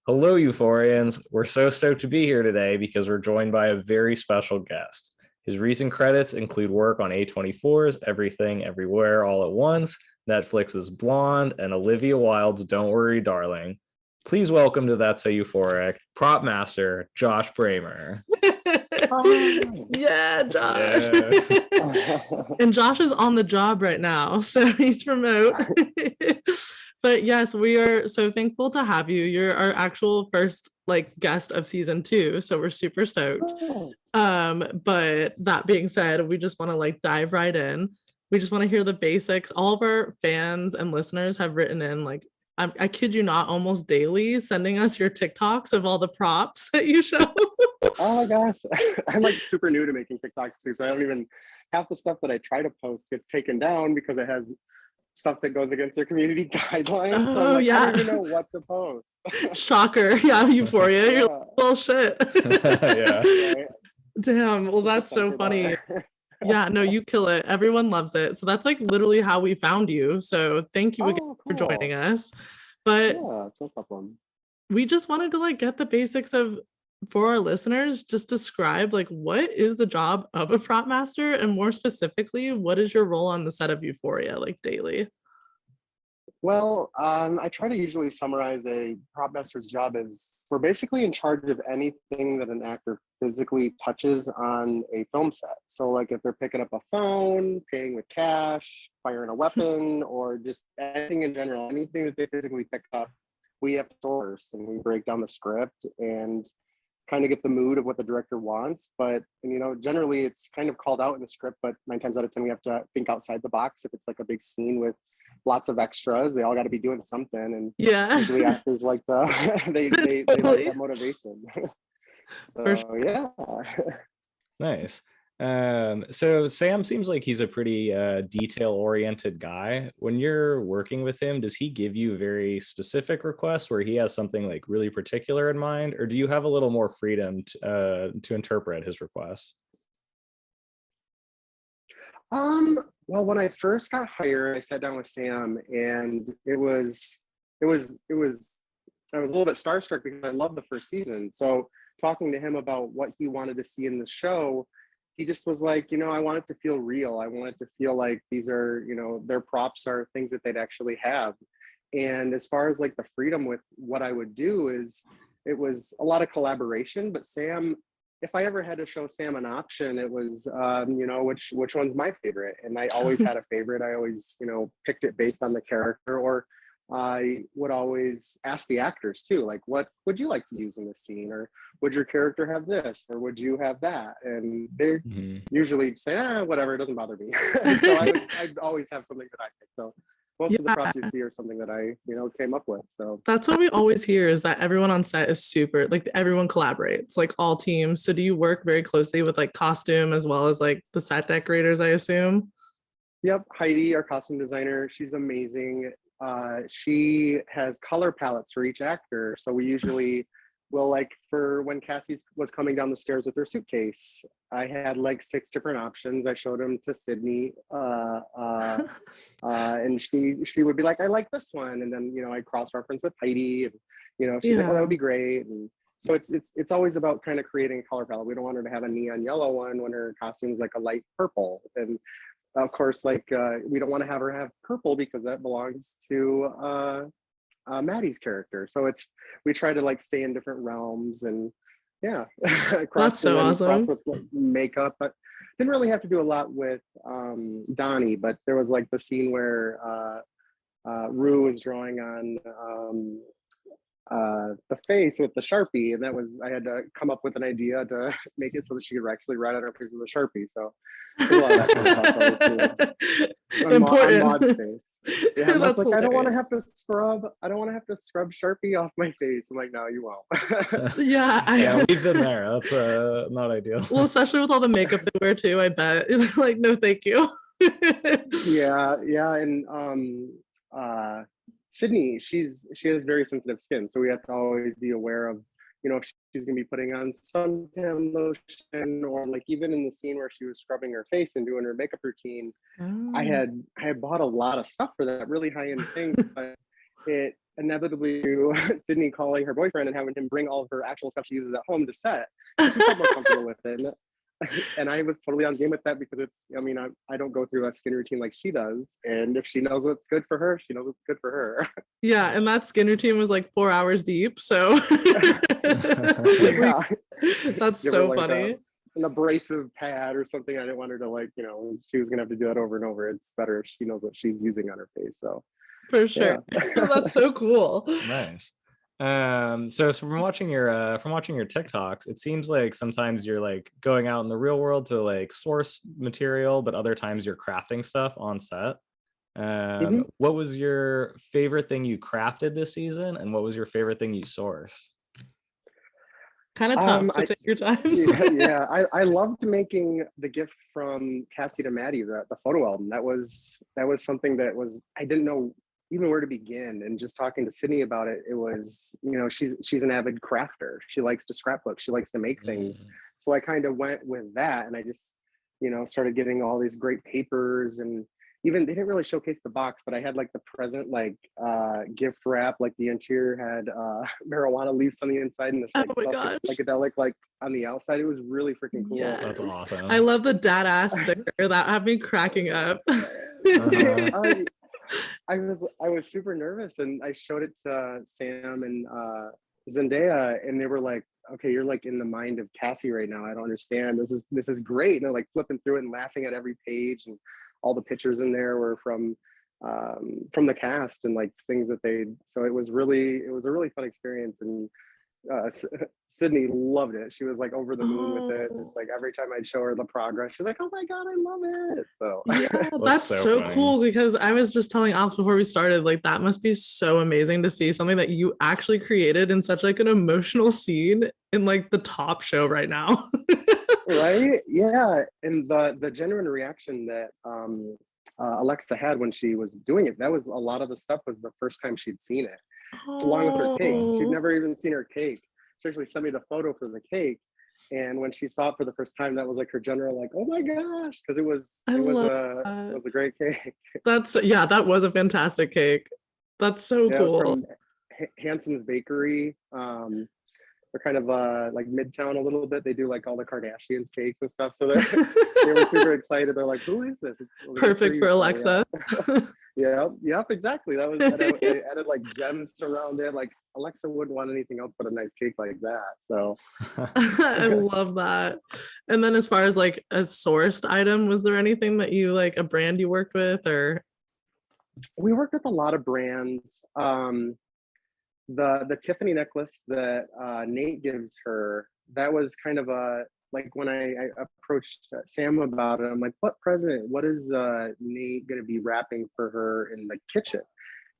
Hello, Euphorians. We're so stoked to be here today because we're joined by a very special guest. His recent credits include work on A24's Everything Everywhere All at Once, Netflix's Blonde, and Olivia Wilde's Don't Worry, Darling. Please welcome to That's So Euphoric, Prop Master Josh Bramer. Yeah, Josh. Yeah. And Josh is on the job right now, so he's remote. But yes, we are so thankful to have you. You're our actual first guest of season 2, so we're super stoked. But that being said, we just want to dive right in. We just want to hear the basics. All of our fans and listeners have written in I kid you not, almost daily sending us your TikToks of all the props that you show. Oh my gosh. I'm super new to making TikToks too. So I don't even, half the stuff that I try to post gets taken down because it has stuff that goes against their community guidelines. Oh, so yeah. I don't even know what to post. Shocker. Yeah, Euphoria. Yeah. You're like, well, shit. Yeah. Right? Damn. Well, that's so funny. Yeah, no, you kill it. Everyone loves it. So that's literally how we found you. So thank you again for joining us. But yeah, no problem. We just wanted to get the basics of, for our listeners, just describe what is the job of a prop master, and more specifically, what is your role on the set of Euphoria daily? Well, I try to usually summarize a prop master's job as we're basically in charge of anything that an actor physically touches on a film set. So if they're picking up a phone, paying with cash, firing a weapon, or just anything in general, anything that they physically pick up, we have to source and we break down the script and kind of get the mood of what the director wants. But generally it's kind of called out in the script, but 9 times out of 10 we have to think outside the box. If it's a big scene with lots of extras, they all got to be doing something, and yeah, usually actors like they like that motivation. So sure. Yeah. Nice. So Sam seems like he's a pretty detail-oriented guy. When you're working with him, does he give you very specific requests where he has something really particular in mind, or do you have a little more freedom to interpret his requests? Well, when I first got hired, I sat down with Sam, and I was a little bit starstruck because I loved the first season. So talking to him about what he wanted to see in the show, he just was like, I want it to feel real. I want it to feel like these are, their props are things that they'd actually have. And as far as the freedom with what I would do it was a lot of collaboration. But Sam, if I ever had to show Sam an option, it was, which one's my favorite? And I always had a favorite. I always, picked it based on the character, or I would always ask the actors too, what would you like to use in this scene? Or would your character have this? Or would you have that? And they usually say, whatever, it doesn't bother me. So I'd always have something that I pick. So most of the props you see are something that I, came up with. So that's what we always hear, is that everyone on set is super, everyone collaborates, all teams. So do you work very closely with costume as well as the set decorators, I assume? Yep. Heidi, our costume designer, she's amazing. She has color palettes for each actor. So we usually will, for when Cassie was coming down the stairs with her suitcase, I had 6 different options. I showed them to Sydney, and she would be like, I like this one. And then, I cross-reference with Heidi, and, she's like, oh, that would be great. And so it's always about kind of creating a color palette. We don't want her to have a neon yellow one when her costume is a light purple. And of course, we don't want to have her have purple because that belongs to Maddy's character. So we try to stay in different realms, and yeah. That's so awesome. With makeup, but didn't really have to do a lot with Donnie. But there was the scene where Rue was drawing on the face with the Sharpie, and I had to come up with an idea to make it so that she could actually write on her face with a Sharpie. So there's a lot of that kind of stuff important. on Maud's face. Yeah, I'm I don't want to have to scrub Sharpie off my face. I'm like, no, you won't. Yeah, we've been there. That's not ideal. Well, especially with all the makeup they wear too, I bet. No, thank you. yeah, and Sydney, she has very sensitive skin, so we have to always be aware of, if she's going to be putting on suntan lotion, or even in the scene where she was scrubbing her face and doing her makeup routine. I had bought a lot of stuff for that, really high-end thing, but inevitably Sydney calling her boyfriend and having him bring all of her actual stuff she uses at home to set. She felt more comfortable with it. And I was totally on game with that because I don't go through a skin routine like she does. And if she knows what's good for her, she knows what's good for her. Yeah, and that skin routine was like 4 hours deep. So Yeah. that's Give so her, like, funny. an abrasive pad or something. I didn't want her to she was gonna have to do that over and over. It's better if she knows what she's using on her face. So For sure. yeah. That's so cool. Nice. So from watching your TikToks, it seems like sometimes you're like going out in the real world to like source material, but other times you're crafting stuff on set. What was your favorite thing you crafted this season, and what was your favorite thing you sourced? Kind of tough, so take your time. Yeah. I loved making the gift from Cassie to Maddy, the photo album. That was something that I didn't know even where to begin. And just talking to Sydney about it, it was, she's an avid crafter. She likes to scrapbook. She likes to make things. So I kind of went with that, and I just, started getting all these great papers, and even they didn't really showcase the box, but I had like the present, gift wrap, like the interior had marijuana leaves on the inside and this psychedelic like on the outside. It was really freaking cool. Yes. That's awesome. I love the dad ass sticker. That had me cracking up. I was super nervous, and I showed it to Sam and Zendaya, and they were like, okay, you're like in the mind of Cassie right now. I don't understand. This is great. And they're like flipping through it and laughing at every page, and all the pictures in there were from the cast and like things that so it was a really fun experience. And Sydney loved it. She was like over the moon with it. Just like every time I'd show her the progress, she's like, oh my God, I love it. So yeah, that's so cool, because I was just telling Ops before we started, like that must be so amazing to see something that you actually created in such like an emotional scene in like the top show right now. Right? Yeah. And the genuine reaction that Alexa had when she was doing it, that was a lot of the stuff was the first time she'd seen it. Along with her cake. She'd never even seen her cake. She actually sent me the photo for the cake. And when she saw it for the first time, that was like her general, like, oh my gosh, because it was a great cake. That was a fantastic cake. That's so cool. From Hanson's Bakery. They're kind of like Midtown a little bit. They do like all the Kardashians cakes and stuff. So they were super excited. They're like, who is this? Perfect for Alexa. Yep, exactly. I added like gems around it. Like Alexa wouldn't want anything else but a nice cake like that. So I love that. And then as far as like a sourced item, was there anything that you like, a brand you worked with? Or we worked with a lot of brands. The Tiffany necklace that Nate gives her, that was kind of like when I approached Sam about it, I'm like, what is Nate going to be wrapping for her in the kitchen?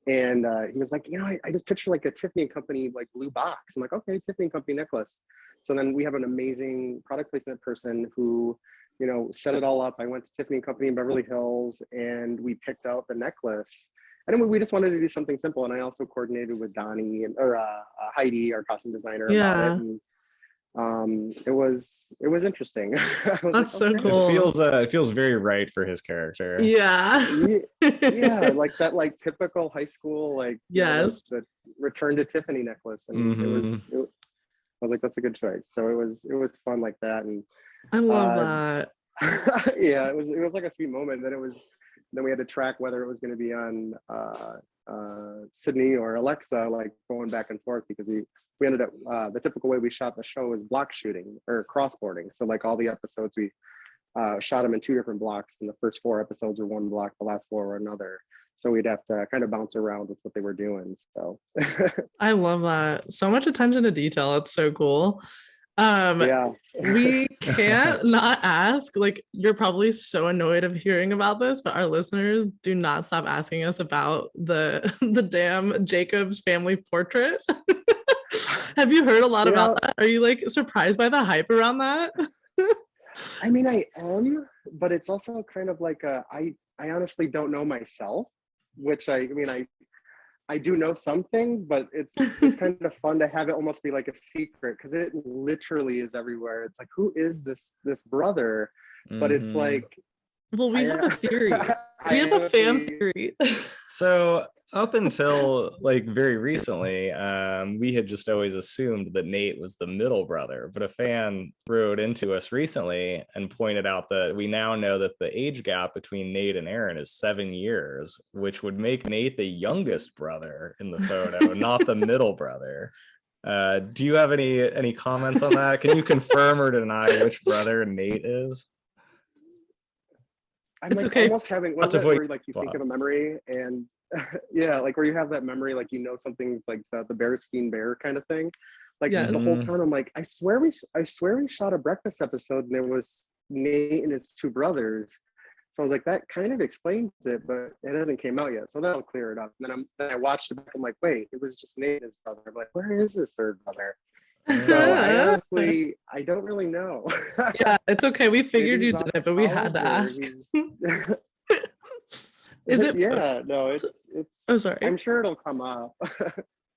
And he was like, I just picture like a Tiffany Company like blue box. I'm like, okay, Tiffany Company necklace. So then we have an amazing product placement person who, set it all up. I went to Tiffany Company in Beverly Hills, and we picked out the necklace. And we just wanted to do something simple. And I also coordinated with Donnie or Heidi, our costume designer, about it. And it was interesting. That's so cool. It feels very right for his character. Yeah. Yeah, like that, like typical high school, like yes, the return to Tiffany necklace. And I was like, that's a good choice. So it was fun like that. And I love that. Yeah, it was like a sweet moment. Then we had to track whether it was going to be on Sydney or Alexa, like going back and forth, because we ended up the typical way we shot the show is block shooting or crossboarding. So like all the episodes we shot them in 2 different blocks, and the first 4 episodes were one block, the last 4 were another. So we'd have to kind of bounce around with what they were doing. So I love that. So much attention to detail. It's so cool. We can't not ask, like, you're probably so annoyed of hearing about this, but our listeners do not stop asking us about the damn Jacobs family portrait. Have you heard a lot about that? Are you like surprised by the hype around that? I mean, I am, but it's also kind of like I honestly don't know myself, which I do know some things, but it's kind of fun to have it almost be like a secret, because it literally is everywhere. It's like, who is this brother? But it's like, well, we have a theory. We have a fan theory. So up until like very recently, we had just always assumed that Nate was the middle brother. But a fan wrote into us recently and pointed out that we now know that the age gap between Nate and Aaron is 7 years, which would make Nate the youngest brother in the photo, not the middle brother. Do you have any comments on that? Can you confirm or deny which brother Nate is? I'm like okay. almost having what's that where like you think of a memory and yeah, like where you have that memory, like something's like the Bearstein Bear kind of thing. Like Yes. the whole time I'm like, I swear we shot a breakfast episode and there was Nate and his two brothers. So I was like, that kind of explains it, but it hasn't came out yet. So that'll clear it up. And then I watched it back. I'm like, wait, it was just Nate and his brother. I'm like, where is his third brother? So I honestly, I don't really know. Yeah, it's okay. We figured you did it, but we had to ask. Is it? Yeah, no, it's. Oh, sorry. I'm sure it'll come up.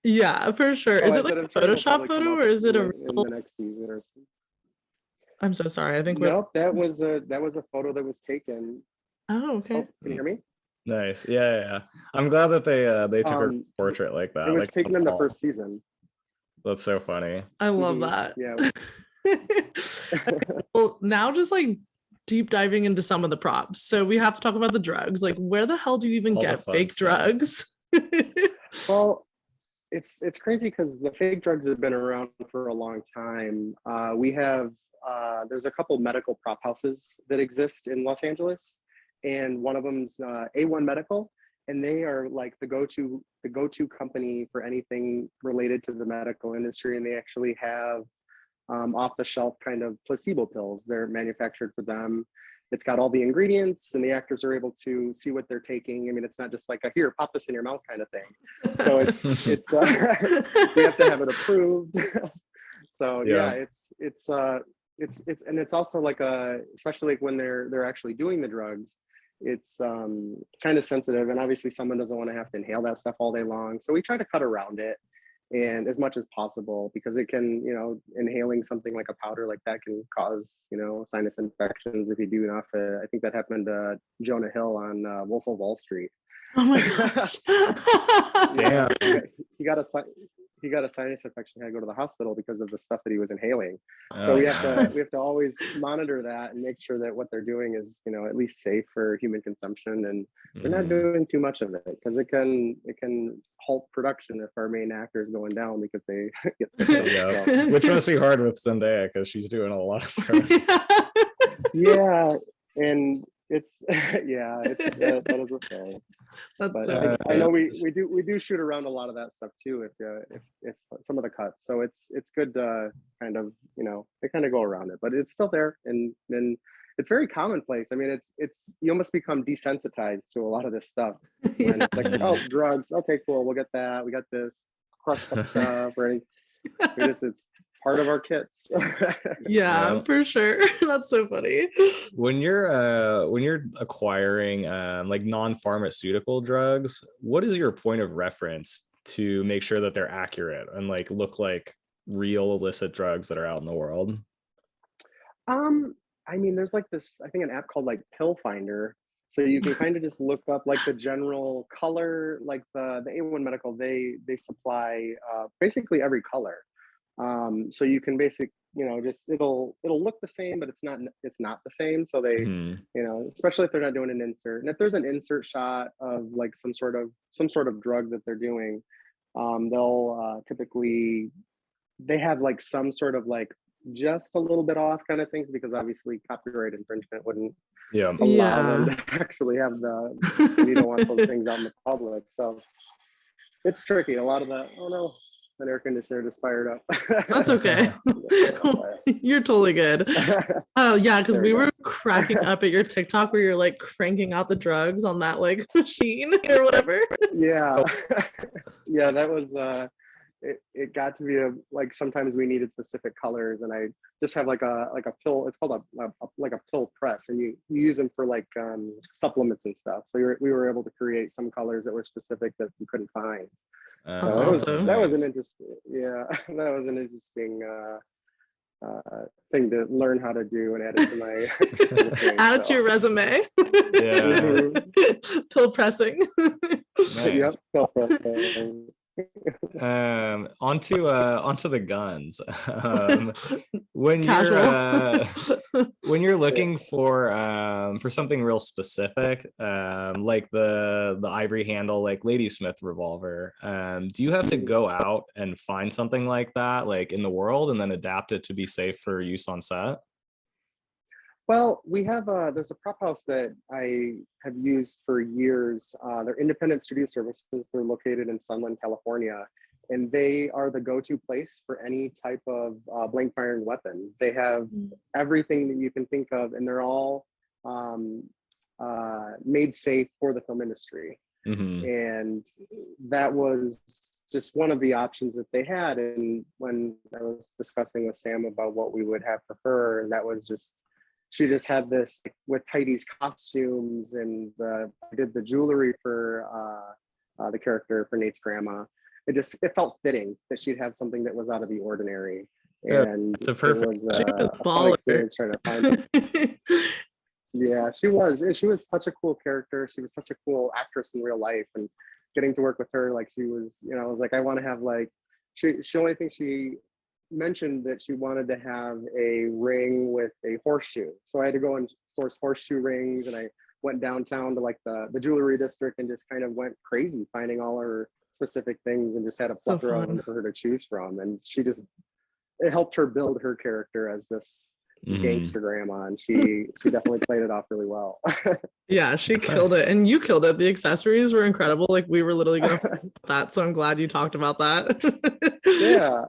Yeah, for sure. Is it like a Photoshop photo or is it a in the next season or something? I'm so sorry. I think nope. That was a photo that was taken. Oh, okay. Oh, can you hear me? Nice. Yeah. I'm glad that they took a portrait like that. It was like taken in the first season. That's so funny. I love that. Yeah. Well, now just like deep diving into some of the props. So we have to talk about the drugs. Like, where the hell do you even get fake drugs? Well, it's crazy because the fake drugs have been around for a long time. We have there's a couple medical prop houses that exist in Los Angeles, and one of them's A1 Medical, and they are like the go-to company for anything related to the medical industry, and they actually have off-the-shelf kind of placebo pills. They're manufactured for them. It's got all the ingredients, and the actors are able to see what they're taking. I mean, it's not just like a here, pop this in your mouth kind of thing. So it's we have to have it approved. So yeah, it's also like especially like when they're actually doing the drugs, it's kind of sensitive, and obviously someone doesn't want to have to inhale that stuff all day long. So we try to cut around it, and as much as possible, because it can, inhaling something like a powder like that can cause, sinus infections if you do enough. I think that happened to Jonah Hill on Wolf of Wall Street. Oh my gosh. Damn. He got a sinus infection, had to go to the hospital because of the stuff that he was inhaling. So we have to always monitor that and make sure that what they're doing is, at least safe for human consumption, and we're not doing too much of it, because it can halt production if our main actor is going down because they get sick. Yeah. Which must be hard with Zendaya because she's doing a lot of drugs. Yeah, and it's that is a thing. But I know we do shoot around a lot of that stuff too, if some of the cuts. So it's good to kind of they kind of go around it, but it's still there, and it's very commonplace. I mean, it's you almost become desensitized to a lot of this stuff. When it's like, oh, drugs, okay, cool, we'll get that. We got this crushed up stuff, right? It's part of our kits. Yeah, for sure. That's so funny. When you're acquiring like non-pharmaceutical drugs, what is your point of reference to make sure that they're accurate and like look like real illicit drugs that are out in the world? I mean, there's like this, I think, an app called like Pill Finder. So you can kind of just look up like the general color, like the A1 Medical, they supply basically every color. So you can just it'll look the same, but it's not the same. So they especially if they're not doing an insert, and if there's an insert shot of like some sort of drug that they're doing, they'll typically they have like some sort of like just a little bit off kind of things, because obviously copyright infringement wouldn't allow them to actually have you don't want those things out in the public. So it's tricky. A lot of that. Oh no. An air conditioner just fired up. That's okay. You're totally good. Oh yeah, because we were cracking up at your TikTok where you're like cranking out the drugs on that like machine or whatever. Yeah. Yeah, that was it got to be like sometimes we needed specific colors, and I just have like a pill. It's called a pill press, and you use them for like supplements and stuff. So we were able to create some colors that were specific that you couldn't find. That's awesome. That was an interesting thing to learn how to do and add it to my add it to your resume. Yeah. Pill pressing. Nice. Yep. Go for it. Onto the guns. When Casual. when you're looking for something real specific, like the ivory handle, like Ladysmith revolver, do you have to go out and find something like that, like in the world, and then adapt it to be safe for use on set? Well, we have there's a prop house that I have used for years. They're independent studio services. They're located in Sunland, California, and they are the go-to place for any type of blank firing weapon. They have everything that you can think of, and they're all made safe for the film industry. And that was just one of the options that they had. And when I was discussing with Sam about what we would have for her, that was just, she just had this with Heidi's costumes, and I did the jewelry for the character for Nate's grandma. It felt fitting that she'd have something that was out of the ordinary. And it's a perfect. She was a fun experience trying to find it. Yeah, she was. And she was such a cool character. She was such a cool actress in real life, and getting to work with her, like she was, I was like, I want to have like, she only thing she mentioned that she wanted to have a ring with a horseshoe. So I had to go and source horseshoe rings, and I went downtown to like the jewelry district and just kind of went crazy finding all her specific things, and just had a plethora of them for her to choose from. And it helped her build her character as this gangster grandma, and she definitely played it off really well. Yeah, she killed it, and you killed it. The accessories were incredible. Like, we were literally gonna that, so I'm glad you talked about that. Yeah.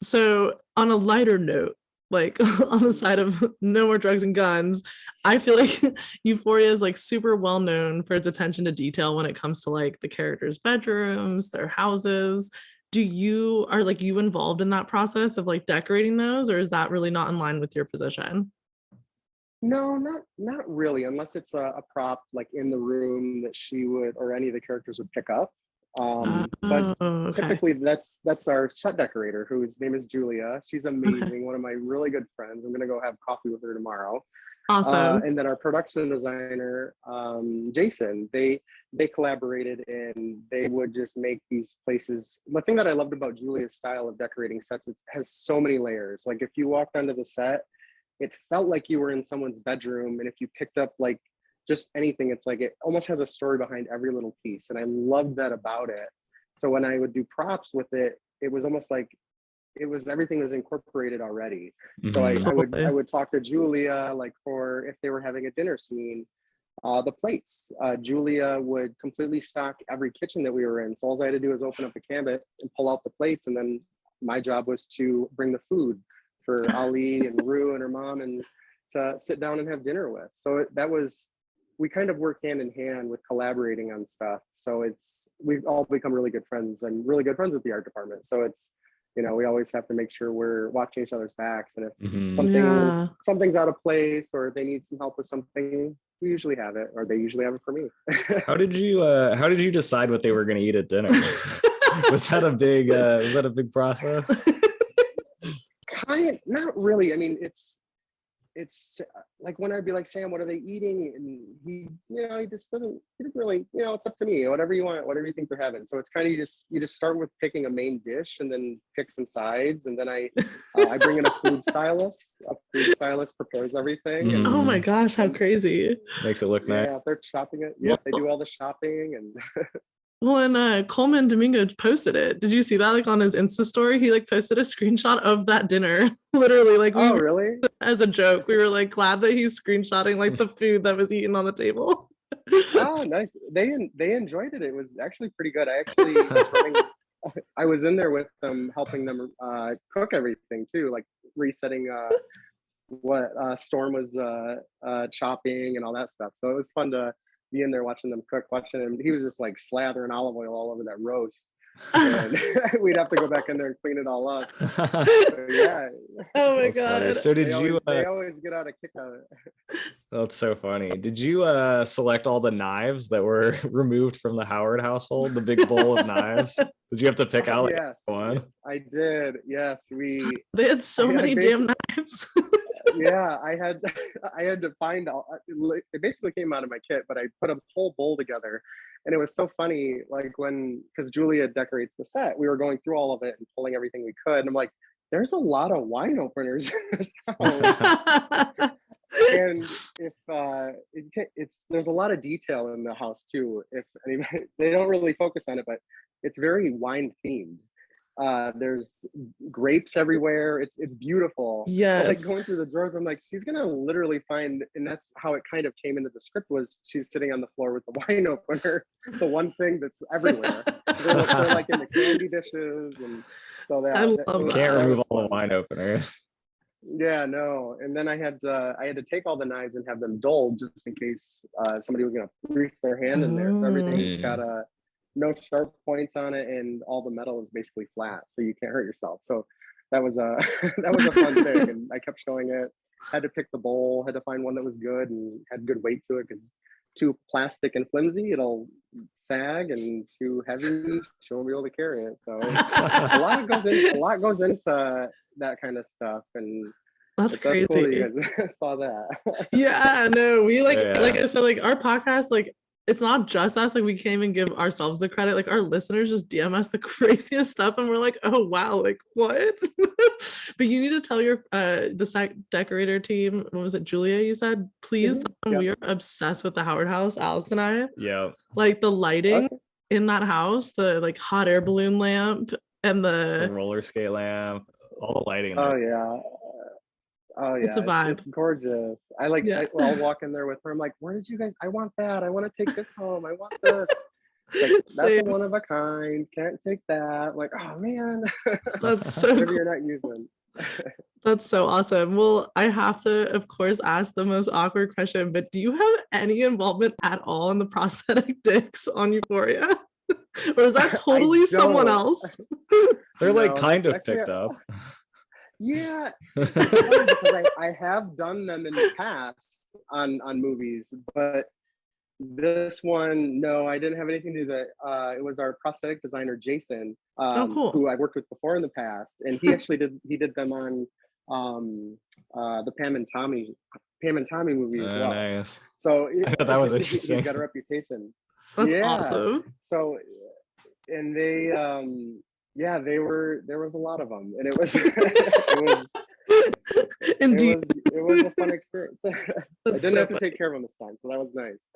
So on a lighter note, like on the side of no more drugs and guns, I feel like Euphoria is like super well known for its attention to detail when it comes to like the characters' bedrooms, their houses. Are you involved in that process of like decorating those, or is that really not in line with your position? No, not really, unless it's a prop like in the room that she would, or any of the characters would pick up. But Okay. typically that's our set decorator, whose name is Julia. She's amazing, one of my really good friends. I'm gonna go have coffee with her tomorrow. Awesome. And then our production designer, Jason, they collaborated, and they would just make these places. The thing that I loved about Julia's style of decorating sets, it has so many layers. Like if you walked onto the set, it felt like you were in someone's bedroom. And if you picked up like just anything, it's like it almost has a story behind every little piece. And I loved that about it. So when I would do props with it, it was almost like everything was incorporated already. So I would talk to Julia, like for if they were having a dinner scene, the plates. Julia would completely stock every kitchen that we were in. So all I had to do was open up the cabinet and pull out the plates, and then my job was to bring the food for Ali and Rue and her mom, and to sit down and have dinner with. So we kind of work hand in hand with collaborating on stuff. So we've all become really good friends, and really good friends with the art department. So it's, we always have to make sure we're watching each other's backs. And if something's out of place, or they need some help with something, we usually have it, or they usually have it for me. How did you decide what they were going to eat at dinner? Was that a big process? Not really. I mean, it's like when I'd be like, Sam, what are they eating? And he didn't really, it's up to me, whatever you want, whatever you think they're having. So it's kind of, you just start with picking a main dish, and then pick some sides. And then I bring in a food stylist. A food stylist prepares everything. And, oh my gosh, how crazy. Makes it look nice. Yeah, they're shopping it. Yeah, they do all the shopping. And well, and Coleman Domingo posted it. Did you see that? Like on his Insta story, he like posted a screenshot of that dinner. Literally, like really? As a joke, we were like glad that he's screenshotting like the food that was eaten on the table. Oh, nice. They enjoyed it. It was actually pretty good. I was in there with them, helping them cook everything too, like resetting what Storm was chopping and all that stuff. So it was fun to be in there watching them cook, watching him. He was just like slathering olive oil all over that roast. And we'd have to go back in there and clean it all up. So, yeah. Oh my god. Funny. So they always get out a kick out of it. That's so funny. Did you select all the knives that were removed from the Howard household, the big bowl of knives? Did you have to pick out one? I did. Yes, they had so many damn knives. Yeah, I had to find it basically came out of my kit, but I put a whole bowl together, And it was so funny, like because Julia decorates the set, we were going through all of it and pulling everything we could. And I'm like, there's a lot of wine openers in this house. And if there's a lot of detail in the house too. If anybody, they don't really focus on it, but it's very wine themed. There's grapes everywhere. It's beautiful. Yes. But, like, going through the drawers, I'm like, she's gonna literally find, and that's how it kind of came into the script, was she's sitting on the floor with the wine opener, the one thing that's everywhere. They're like in the candy dishes, and so that I love that. Can't remove all the wine openers. Yeah, no. And then I had to take all the knives and have them dulled just in case somebody was gonna reach their hand in there. So everything's got no sharp points on it, and all the metal is basically flat, so you can't hurt yourself. So that was a that was a fun thing, and I kept showing it. Had to pick the bowl, had to find one that was good and had good weight to it, because too plastic and flimsy, it'll sag, and too heavy, she won't be able to carry it. So a lot goes into that kind of stuff, and that's crazy. Cool that you guys saw that. Yeah, no, we like I said, like our podcast, like it's not just us, like we can't even give ourselves the credit. Like our listeners just DM us the craziest stuff, and we're like, oh wow, like what? But you need to tell your the set decorator team, what was it, Julia, you said, please tell them we are obsessed with the Howard house, Alex and I. Yeah, like the lighting in that house, the like hot air balloon lamp and the roller skate lamp, all the lighting in there. Oh yeah, it's a vibe. It's gorgeous. I'll walk in there with her. I'm like, where did you guys? I want that. I want to take this home. I want this. Like, that's a one of a kind. Can't take that. I'm like, oh man, that's so maybe you're not using. That's so awesome. Well, I have to, of course, ask the most awkward question, but do you have any involvement at all in the prosthetic dicks on Euphoria? Or is that totally someone else? They're like kind of picked up. Yeah, because I have done them in the past on movies, but this one, no, I didn't have anything to do with it. It was our prosthetic designer, Jason, cool. who I worked with before in the past, and he actually did them on the Pam and Tommy movie as well. Nice. So I thought that was interesting. He's got a reputation. That's awesome. So, and they there was a lot of them, and it was indeed, it was a fun experience. I didn't have to take care of them this time, so that was nice.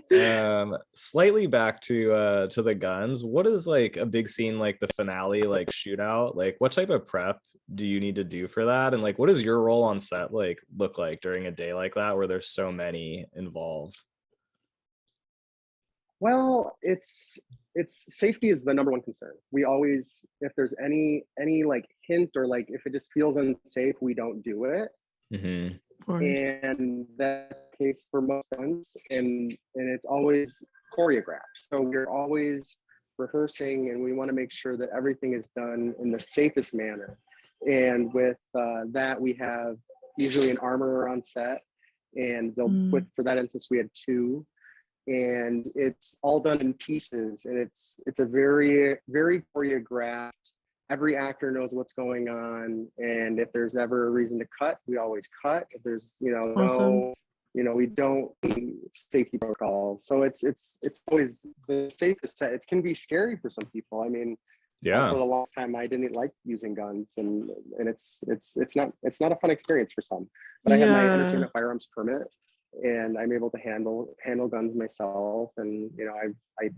Good. Slightly back to the guns. What is like a big scene like the finale, like Shootout? Like, what type of prep do you need to do for that? And like, what does your role on set like look like during a day like that, where there's so many involved? Well, it's safety is the number one concern. We always, if there's any like hint or like if it just feels unsafe, we don't do it. Mm-hmm. And that case for most guns, and it's always choreographed. So we're always rehearsing, and we want to make sure that everything is done in the safest manner. And with that, we have usually an armorer on set, and for that instance, we had two. And it's all done in pieces, and it's a very, very choreographed. Every actor knows what's going on, and if there's ever a reason to cut, we always cut. If there's awesome. we don't safety protocols. So it's always the safest set. It can be scary for some people. I mean, for the longest time I didn't like using guns, and it's not a fun experience for some. But I have my entertainment firearms permit, and I'm able to handle guns myself, and I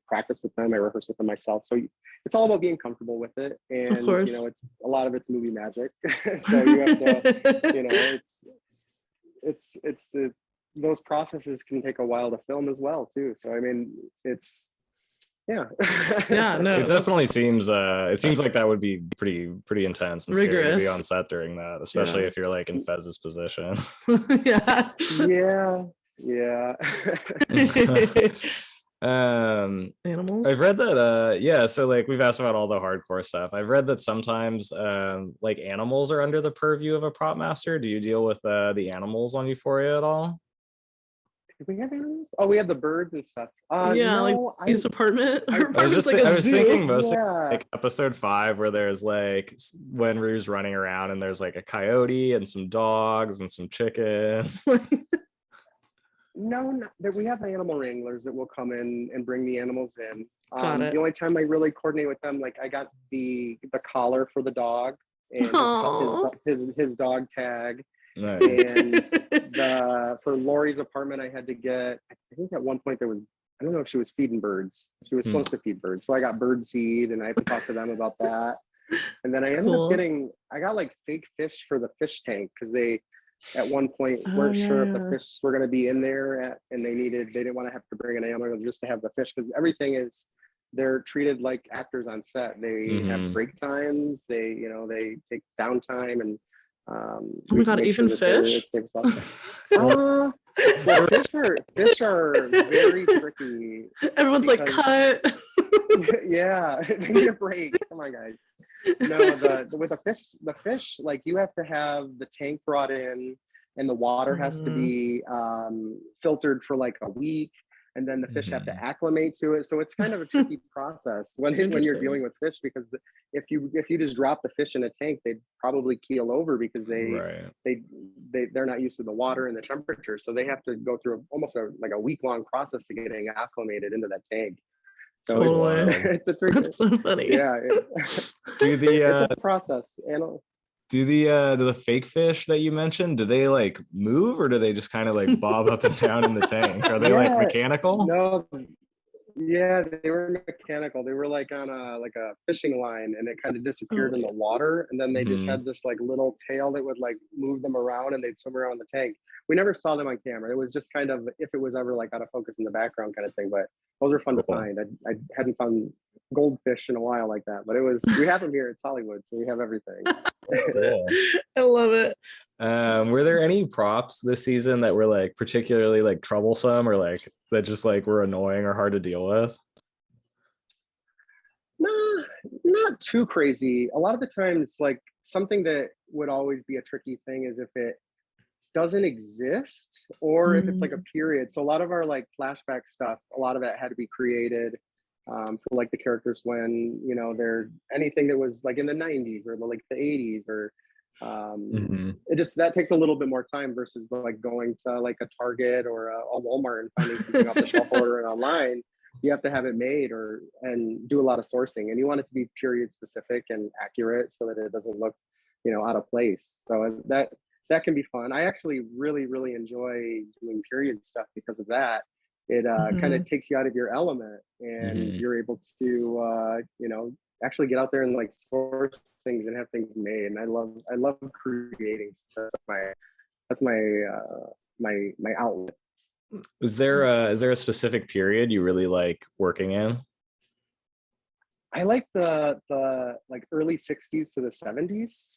practice with them, I rehearse with them myself. So it's all about being comfortable with it, and of course. It's a lot of it's movie magic. So you have to it's those processes can take a while to film as well too. So I mean, it's no, it definitely seems like that would be pretty intense and rigorous. Scary to be on set during that, especially if you're like in Fez's position. yeah Animals. I've read that so like we've asked about all the hardcore stuff. I've read that sometimes like animals are under the purview of a prop master. Do you deal with the animals on Euphoria at all? Did we have animals? Oh, we had the birds and stuff. Like his apartment. I was thinking mostly like episode 5, where there's like when Rue's running around and there's like a coyote and some dogs and some chickens. that we have animal wranglers that will come in and bring the animals in. Got it. The only time I really coordinate with them, like I got the collar for the dog and his dog tag. Nice. And for Lori's apartment, I had to get, I think at one point there was, I don't know if she was feeding birds. She was supposed to feed birds. So I got bird seed and I had to talk to them about that. And then I ended up I got like fake fish for the fish tank because they, at one point, weren't sure if the fish were going to be in there and they didn't want to have to bring an animal just to have the fish because they're treated like actors on set. They have break times, they take downtime and oh my god, even fish? Well, fish are very tricky. Everyone's like, cut. Yeah, they need a break. Come on, guys. No, with the fish, like you have to have the tank brought in and the water has to be filtered for like a week. And then the fish have to acclimate to it. So it's kind of a tricky process when you're dealing with fish because if you just drop the fish in a tank, they'd probably keel over because they're not used to the water and the temperature. So they have to go through almost like a week-long process to getting acclimated into that tank. So it's a tricky. That's so funny. Yeah. It's a process. Do the fake fish that you mentioned, do they like move or do they just kind of like bob up and down in the tank? Are they like mechanical? No, yeah, they were mechanical. They were like on a fishing line and it kind of disappeared in the water. And then they just had this like little tail that would like move them around and they'd swim around the tank. We never saw them on camera. It was just kind of, if it was ever like out of focus in the background kind of thing, but those are fun to find. I hadn't found goldfish in a while like that, but we have them here. It's Hollywood, so we have everything. I love it. Were there any props this season that were like particularly like troublesome or like that just like were annoying or hard to deal with? No, not too crazy. A lot of the times, like something that would always be a tricky thing is if it doesn't exist or if it's like a period. So a lot of our like flashback stuff, a lot of it had to be created for like the characters when they're anything that was like in the 90s or like the 80s or it just that takes a little bit more time versus like going to like a Target or a Walmart and finding something off the shelf or it online. You have to have it made and do a lot of sourcing, and you want it to be period specific and accurate so that it doesn't look out of place. So that can be fun. I actually really enjoy doing period stuff because of that. It kind of takes you out of your element and you're able to actually get out there and like source things and have things made. And I love creating stuff. That's my outlet. Is there a specific period you really like working in? I like the like early 60s to the 70s.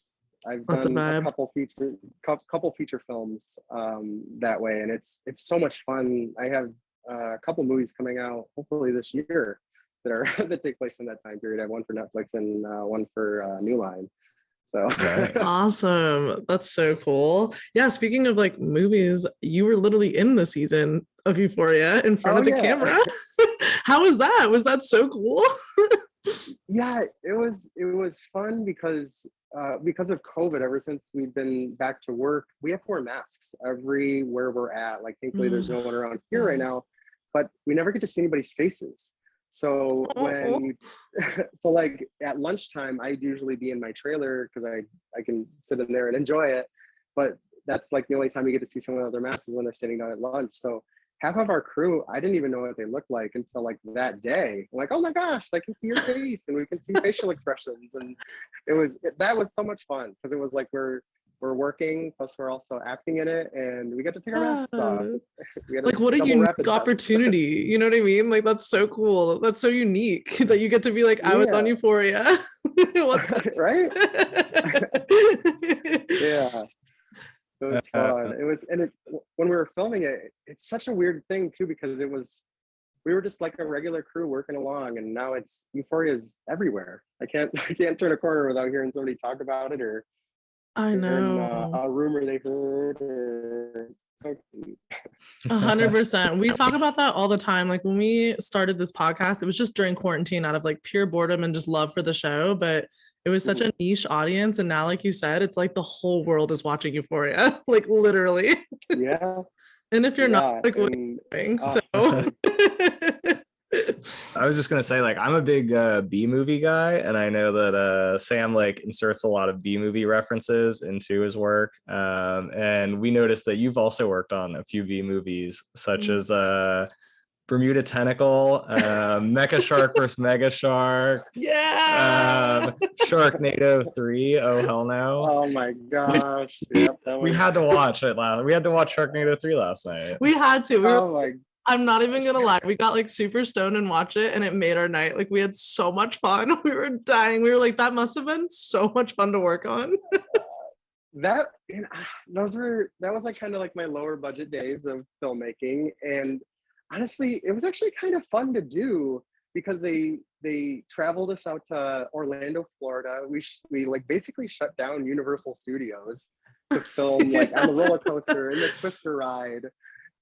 I've done a couple feature films that way, and it's so much fun. I have a couple movies coming out hopefully this year that take place in that time period. I have one for Netflix and one for New Line. So awesome. That's so cool. Yeah, speaking of like movies, you were literally in the season of Euphoria in front of the camera. How was that? Was that so cool? Yeah, it was fun because of COVID. Ever since we've been back to work, we have to wear masks everywhere we're at. Like thankfully there's no one around here right now, but we never get to see anybody's faces. So so like at lunchtime, I'd usually be in my trailer because I can sit in there and enjoy it. But that's like the only time you get to see someone with their masks is when they're sitting down at lunch. So half of our crew, I didn't even know what they looked like until like that day. I'm like, oh my gosh, I can see your face and we can see facial expressions. And that was so much fun because it was like we're working, plus we're also acting in it, and we get to take our masks off. Like what a unique opportunity, you know what I mean? Like that's so cool. That's so unique that you get to be like, I was on Euphoria. What's right? Yeah. It was fun. When we were filming it, it's such a weird thing too, because we were just like a regular crew working along, and now Euphoria is everywhere. I can't turn a corner without hearing somebody talk about it or I know a rumor they heard. So 100%. We talk about that all the time. Like when we started this podcast, it was just during quarantine out of like pure boredom and just love for the show, but it was such a niche audience, and now like you said, it's like the whole world is watching Euphoria. Like literally. Yeah. And if you're not, Yeah, like, what are and you doing? uh, So I was just gonna say, like, I'm a big B movie guy, and I know that Sam like inserts a lot of B movie references into his work. And we noticed that you've also worked on a few B movies, such as Bermuda Tentacle, Mecha Shark versus Mega Shark, yeah. Sharknado 3. Oh hell no! oh my Which gosh, yep, that we was. had to watch it last. We had to watch Sharknado 3 last night. We had to. We were Oh my. I'm not even gonna lie. We got like super stoned and watched it, and it made our night. Like we had so much fun. We were dying. We were like, that must have been so much fun to work on. That and that was like kind of like my lower budget days of filmmaking, and honestly it was actually kind of fun to do because they traveled us out to Orlando, Florida. We like basically shut down Universal Studios to film like on the roller coaster and the Twister ride,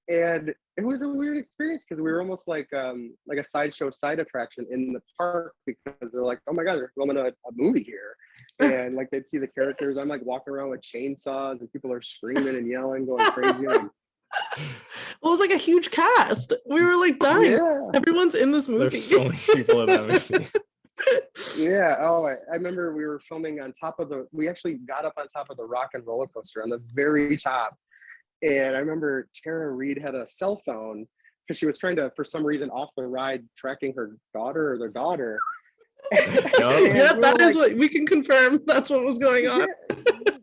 and it was a weird experience because we were almost like a sideshow side attraction in the park because they're like, oh my god, they're filming a movie here. And like they'd see the characters. I'm like walking around with chainsaws and people are screaming and yelling, going crazy. Like, Well, it was like a huge cast. We were like dying. yeah, Everyone's in this movie. There's so many people in that movie. yeah. Oh, I remember we were filming on top of we actually got up on top of the rock and roller coaster on the very top. And I remember Tara Reid had a cell phone because she was trying to, for some reason, off the ride, tracking her daughter or their daughter. Yeah, that is what we can confirm. That's what was going on.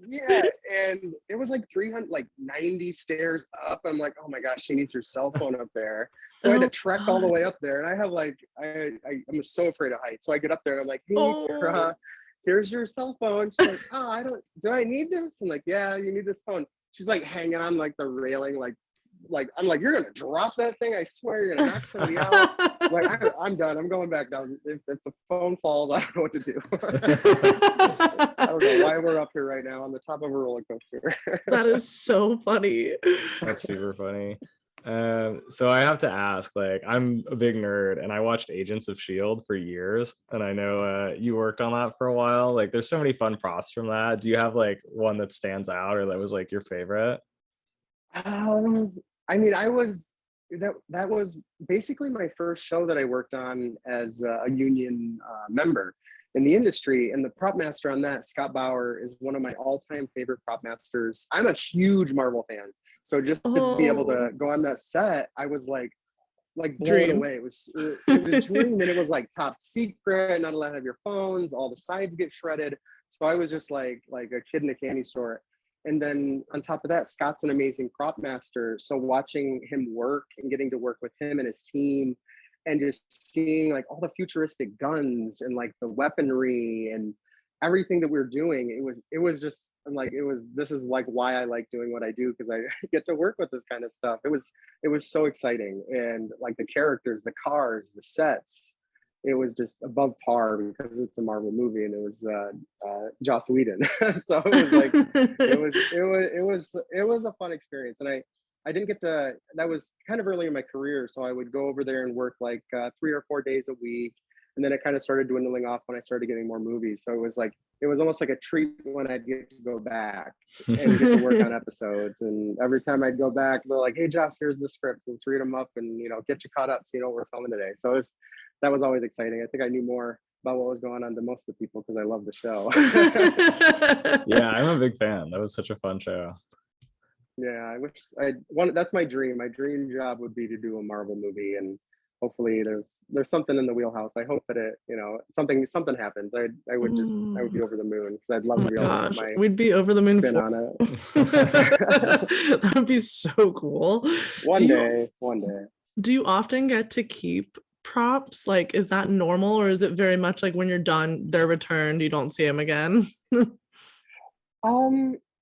Yeah, and it was like 300, like 90 stairs up. I'm like, oh my gosh, she needs her cell phone up there. So I had to trek all the way up there, and I have like, I'm so afraid of heights. So I get up there and I'm like, hey, Tara, here's your cell phone. She's like, oh, do I need this? I'm like, yeah, you need this phone. She's like hanging on like the railing, like I'm like, you're gonna drop that thing, I swear you're gonna knock somebody out. Like I'm done, I'm going back down. If the phone falls, I don't know what to do. I don't know why we're up here right now on the top of a roller coaster. That is so funny. That's super funny. So I have to ask, like, I'm a big nerd and I watched Agents of S.H.I.E.L.D. for years, and I know you worked on that for a while. Like, there's so many fun props from that. Do you have like one that stands out or that was like your favorite? I mean, that was basically my first show that I worked on as a union member in the industry. And the prop master on that, Scott Bauer, is one of my all-time favorite prop masters. I'm a huge Marvel fan. So just to be able to go on that set, I was like blown away. It was a dream, and it was like top secret, not allowed to have your phones, all the sides get shredded. So I was just like a kid in a candy store. And then on top of that, Scott's an amazing prop master. So watching him work and getting to work with him and his team and just seeing like all the futuristic guns and like the weaponry and everything that we're doing, it was just, I'm like, this is like why I like doing what I do, because I get to work with this kind of stuff. It was so exciting. And like the characters, the cars, the sets, it was just above par because it's a Marvel movie, and it was Joss Whedon. So it was like it was a fun experience. And I didn't get to, that was kind of early in my career, so I would go over there and work like 3 or 4 days a week, and then it kind of started dwindling off when I started getting more movies. So it was almost like a treat when I'd get to go back and get to work on episodes. And every time I'd go back, they're like, hey Josh, here's the scripts, let's read them up and get you caught up so you know what we're filming today. So that was always exciting. I think I knew more about what was going on than most of the people because I love the show. Yeah, I'm a big fan. That was such a fun show. Yeah, that's my dream. My dream job would be to do a Marvel movie, and hopefully there's something in the wheelhouse. I hope that it, something happens. I would be over the moon because I'd love to be able to put my we'd be over the moon spin on it. That would be so cool. One day. Do you often get to keep props? Like, is that normal, or is it very much like when you're done, they're returned, you don't see them again?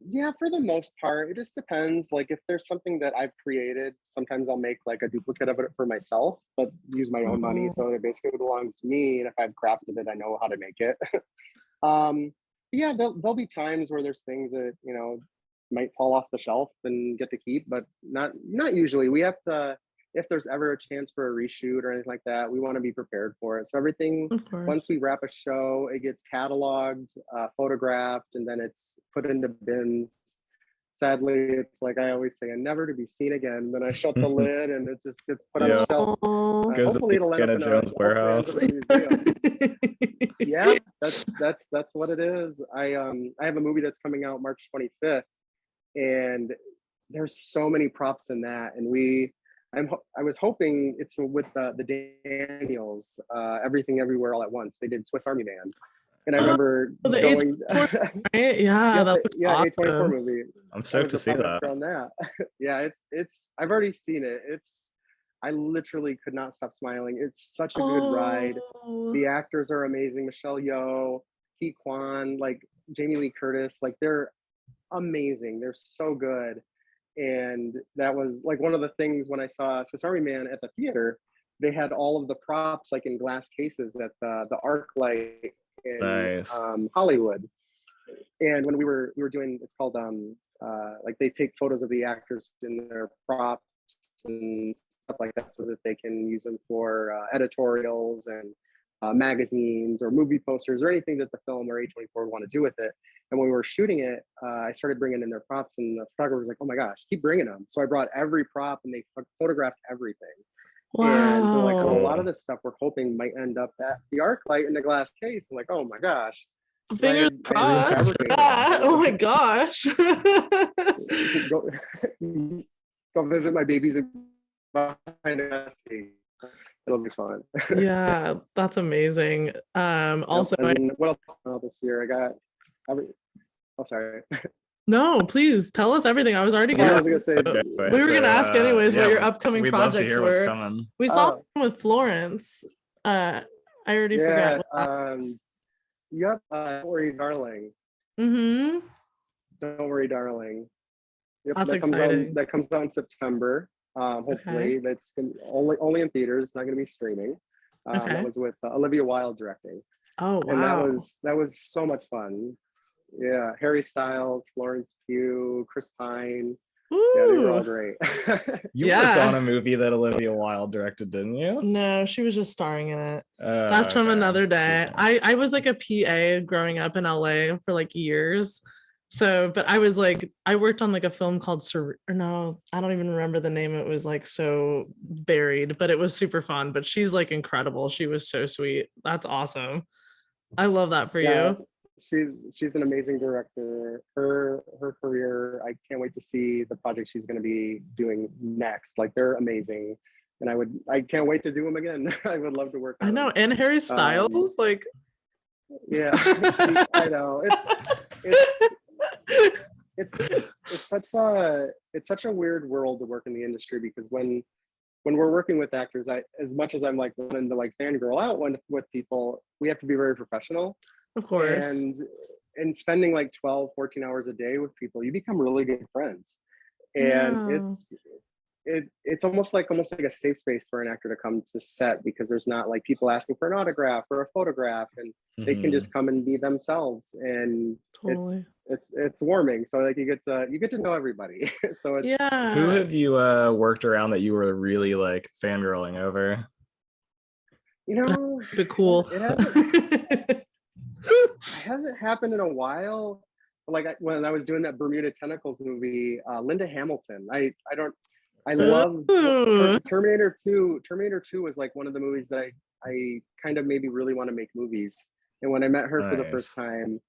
Yeah, for the most part, it just depends. Like if there's something that I've created, sometimes I'll make like a duplicate of it for myself, but use my own money. So it basically belongs to me. And if I've crafted it, I know how to make it. Yeah, there'll be times where there's things that, might fall off the shelf and get to keep, but not usually. We have to, if there's ever a chance for a reshoot or anything like that, we want to be prepared for it. So everything, once we wrap a show, it gets cataloged, photographed, and then it's put into bins. sadly, it's like I always say, never to be seen again. Then I shut the lid and it just gets put on a shelf. Goes Hopefully it'll end up in Jones warehouse. a museum. Yeah, that's what it is. I have a movie that's coming out March 25th, and there's so many props in that, and I was hoping it's with the Daniels, Everything Everywhere All at Once. They did Swiss Army Man, and I remember going. Right? Yeah, awesome. A24 movie. I'm stoked to see that. On that. Yeah, it's. I've already seen it. I literally could not stop smiling. It's such a good ride. The actors are amazing. Michelle Yeoh, Ki Kwan, like Jamie Lee Curtis, like they're amazing. They're so good. And that was like one of the things when I saw Swiss Army Man at the theater, they had all of the props like in glass cases at the ArcLight in Hollywood. And when we were doing, it's called like they take photos of the actors in their props and stuff like that so that they can use them for editorials and magazines or movie posters or anything that the film or A24 would want to do with it. And when we were shooting it, I started bringing in their props, and the photographer was like, "Oh my gosh, keep bringing them!" So I brought every prop, and they photographed everything. Wow. And they're like, "Oh, a lot of this stuff we're hoping might end up at the ArcLight in the glass case." I'm like, "Oh my gosh." Fingers crossed. Oh my gosh. Go visit my babies behind a glass case. It'll be fun. Yeah, that's amazing. Also, what else this year? I got. Oh, sorry. No, please tell us everything. I was already we were gonna ask anyways what your upcoming projects were. We saw one with Florence. I already forgot. Yep. Don't worry, darling. Mm-hmm. Don't worry, darling. Yep, that's exciting. That comes out in September. Hopefully, that's only in theaters. It's not going to be streaming. That was with Olivia Wilde directing. Oh wow! And that was so much fun. Yeah, Harry Styles, Florence Pugh, Chris Pine. Ooh. Yeah, they were all great. You worked on a movie that Olivia Wilde directed, didn't you? No, she was just starring in it. That's from another day. I was like a PA growing up in LA for like years. So, but I was like, I worked on like a film called no, I don't even remember the name. It was like so buried, but it was super fun. But she's like incredible. She was so sweet. That's awesome. I love that for you. She's an amazing director. Her career, I can't wait to see the project she's going to be doing next. Like they're amazing, and I can't wait to do them again. I would love to work on I know, them. and Harry Styles, like yeah, I know. It's such a weird world to work in the industry, because when we're working with actors, as much as I'm like wanting to like fangirl out with people, we have to be very professional. Of course. And spending like 12, 14 hours a day with people, you become really good friends. And it's almost like a safe space for an actor to come to set, because there's not like people asking for an autograph or a photograph, and they can just come and be themselves, and it's warming. So like you get to know everybody. So who have you worked around that you were really like fangirling over? You know, but cool. It hasn't happened in a while. Like when I was doing that Bermuda Tentacles movie, Linda Hamilton. I love Terminator 2. Terminator 2 was like one of the movies that I kind of maybe really want to make movies. And when I met her for the first time,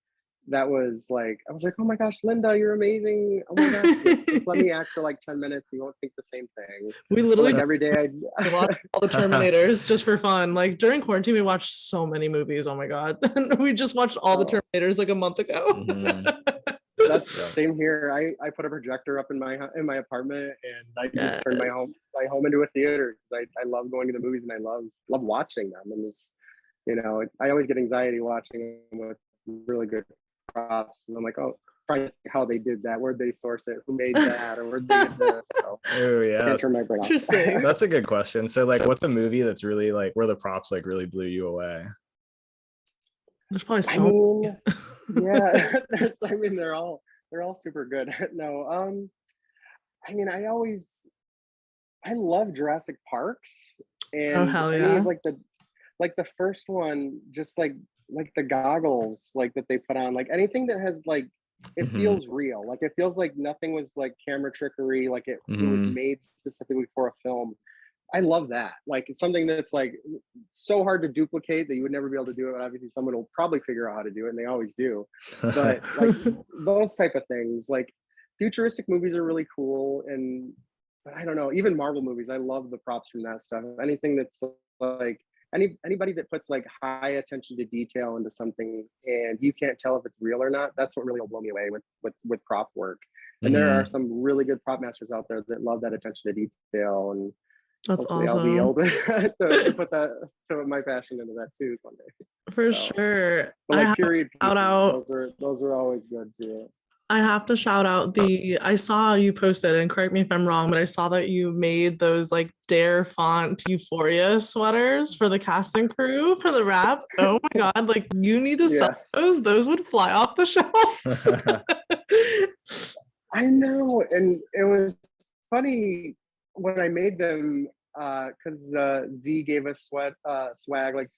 that was like, I was like, oh my gosh, Linda, you're amazing. Oh my gosh, just let me act for like 10 minutes. You won't think the same thing. We literally like every day I watch all the Terminators just for fun. Like during quarantine, we watched so many movies. Oh my God. We just watched all the Terminators like a month ago. That's same here. I put a projector up in my apartment, and I just turned my home into a theater, because I love going to the movies, and I love watching them. And this, I always get anxiety watching them with really good props, and I'm like, oh, trying to think how they did that, where'd they source it, who made that, or where'd they get this. So, oh yeah, turn my brain off. Interesting. That's a good question. So like, what's a movie that's really like where the props like really blew you away? There's probably so yeah, they're all super good. No, I love Jurassic Parks, and hell yeah. like the first one, just like the goggles like that they put on, like anything that has like it feels real. Like it feels like nothing was like camera trickery, like it was made specifically for a film. I love that. Like it's something that's like so hard to duplicate that you would never be able to do it. But obviously someone will probably figure out how to do it, and they always do. But like those type of things, like futuristic movies are really cool. And I don't know, even Marvel movies, I love the props from that stuff. Anything that's like anybody that puts like high attention to detail into something and you can't tell if it's real or not, that's what really will blow me away with prop work. And there are some really good prop masters out there that love that attention to detail, and that's hopefully awesome. I'll be able to put that, to my passion into that too someday. For sure. But like period pieces, out. those are always good too. I have to shout out I saw you posted, and correct me if I'm wrong, but I saw that you made those like Dare font Euphoria sweaters for the cast and crew for the wrap. Oh my God, like you need to sell those. Those would fly off the shelves. I know. And it was funny when I made them, because Z gave us swag, like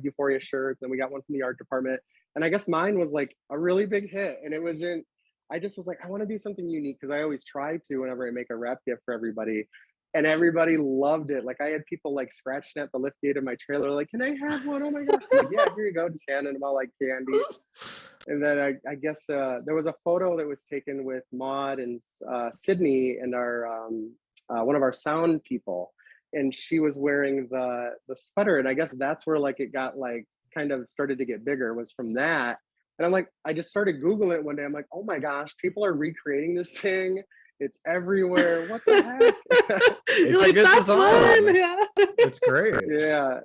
Euphoria shirts, and we got one from the art department. And I guess mine was like a really big hit. And it wasn't, I just was like, I want to do something unique, because I always try to whenever I make a wrap gift for everybody. And everybody loved it. Like I had people like scratching at the lift gate of my trailer, like, can I have one? Oh my gosh. Like, yeah, here you go. Just handing them out like candy. And then I guess there was a photo that was taken with Maud and Sydney and our one of our sound people. And she was wearing the sweater. And I guess that's where like it got like kind of started to get bigger, was from that. And I'm like, I just started Googling it one day. I'm like, oh my gosh, people are recreating this thing. It's everywhere. What the heck? It's like, a good design. Yeah. It's great. Yeah.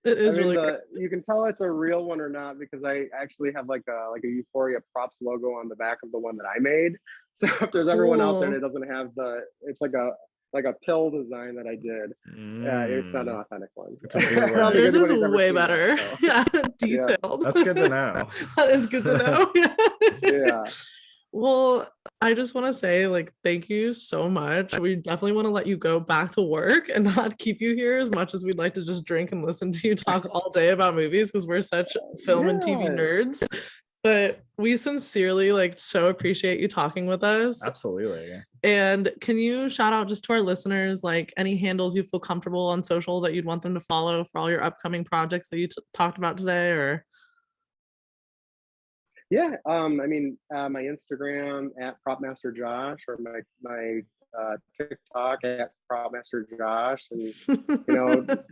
It is really great. You can tell it's a real one or not, because I actually have like a Euphoria props logo on the back of the one that I made. So if there's everyone out there that doesn't have it's like a pill design that I did. It's not an authentic one. Yours is way better. That, so. Yeah, detailed. That's good to know. That is good to know. Yeah. Well, I just want to say, like, thank you so much. We definitely want to let you go back to work and not keep you here as much as we'd like to just drink and listen to you talk all day about movies, because we're such film and TV nerds. But we sincerely like so appreciate you talking with us. Absolutely. And can you shout out just to our listeners, like any handles you feel comfortable on social that you'd want them to follow for all your upcoming projects that you talked about today? Or yeah, I mean, my Instagram at Prop Master Josh, or my TikTok at Prop Master Josh, and you know, the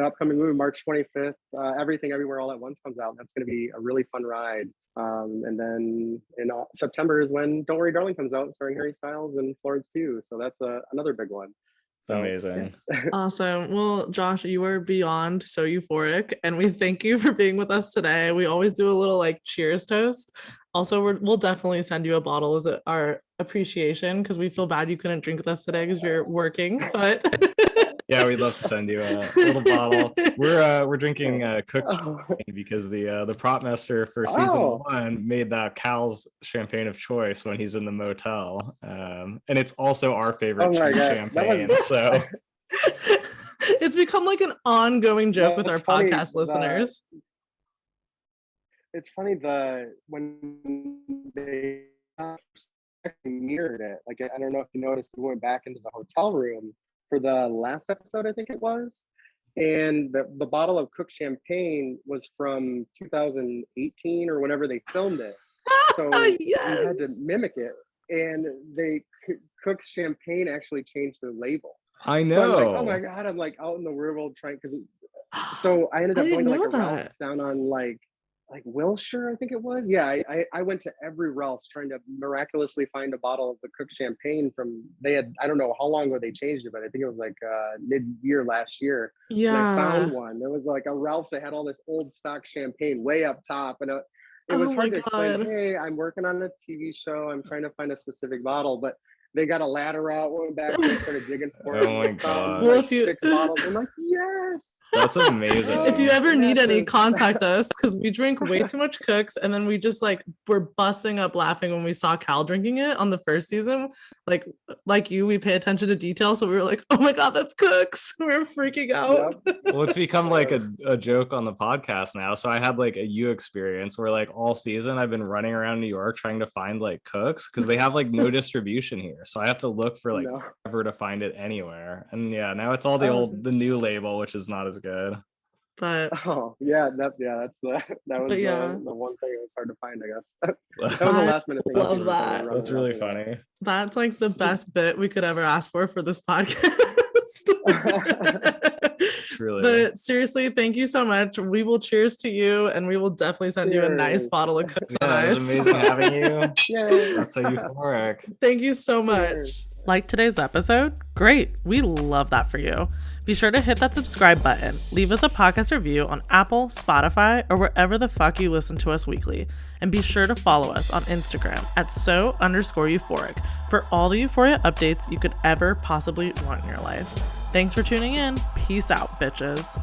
upcoming movie March 25th, Everything Everywhere All at Once comes out. That's going to be a really fun ride. And then in September is when Don't Worry Darling comes out, starring Harry Styles and Florence Pugh. So that's another big one. So, amazing. Yeah. Awesome. Well, Josh, you are beyond so euphoric, and we thank you for being with us today. We always do a little like cheers toast. Also, we'll definitely send you a bottle as our appreciation, because we feel bad you couldn't drink with us today because you're working. But yeah, we'd love to send you a little bottle. We're drinking Cook's champagne, because the prop master for season 1 made that Cal's champagne of choice when he's in the motel, and it's also our favorite champagne. So it's become like an ongoing joke with our podcast listeners. It's funny when they mirrored it. Like, I don't know if you noticed, we went back into the hotel room for the last episode, I think it was, and the bottle of Cook champagne was from 2018 or whenever they filmed it. So yes. We had to mimic it, and Cook's champagne actually changed their label. I know. So I'm like, oh my god! I'm like out in the real world trying, because so I ended up going to like a Ralph's down on like Wilshire, I think it was. Yeah, I went to every Ralph's trying to miraculously find a bottle of the Cook champagne from, they had, I don't know how long ago they changed it, but I think it was like mid-year last year. Yeah. And I found one. There was like a Ralph's that had all this old stock champagne way up top, and it was hard to explain, hey, I'm working on a TV show, I'm trying to find a specific bottle, but they got a ladder out, went back and started digging for it. Oh my God. Well, Like if you- 6 bottles. I'm like, yes. That's amazing. If you ever need any, Yes. contact us because we drink way too much Cooks, and then we just like we're busting up laughing when we saw Cal drinking it on the first season. Like you, we pay attention to detail, so we were like, "Oh my God, that's Cooks!" We were freaking out. Yep. Well, it's become like a joke on the podcast now. So I had like a you experience where like all season I've been running around New York trying to find like Cooks because they have like no distribution here. So I have to look for like No. forever to find it anywhere. And yeah, now it's all the new label, which is not as good. But Oh yeah, that's the But yeah. the one thing that was hard to find, I guess. That was a I last minute thing. love that. That's really funny. that's like the best bit we could ever ask for this podcast. Truly. But seriously, thank you so much. We will cheers to you, and we will definitely send you a nice Cheers. bottle of Cooks on Yeah, it was Ice. amazing having you. Yay. That's so euphoric. Thank you so much. Cheers. Like today's episode? Great. We love that for you. Be sure to hit that subscribe button. Leave us a podcast review on Apple, Spotify, or wherever the fuck you listen to us weekly. And be sure to follow us on Instagram at @so_euphoric for all the Euphoria updates you could ever possibly want in your life. Thanks for tuning in. Peace out, bitches.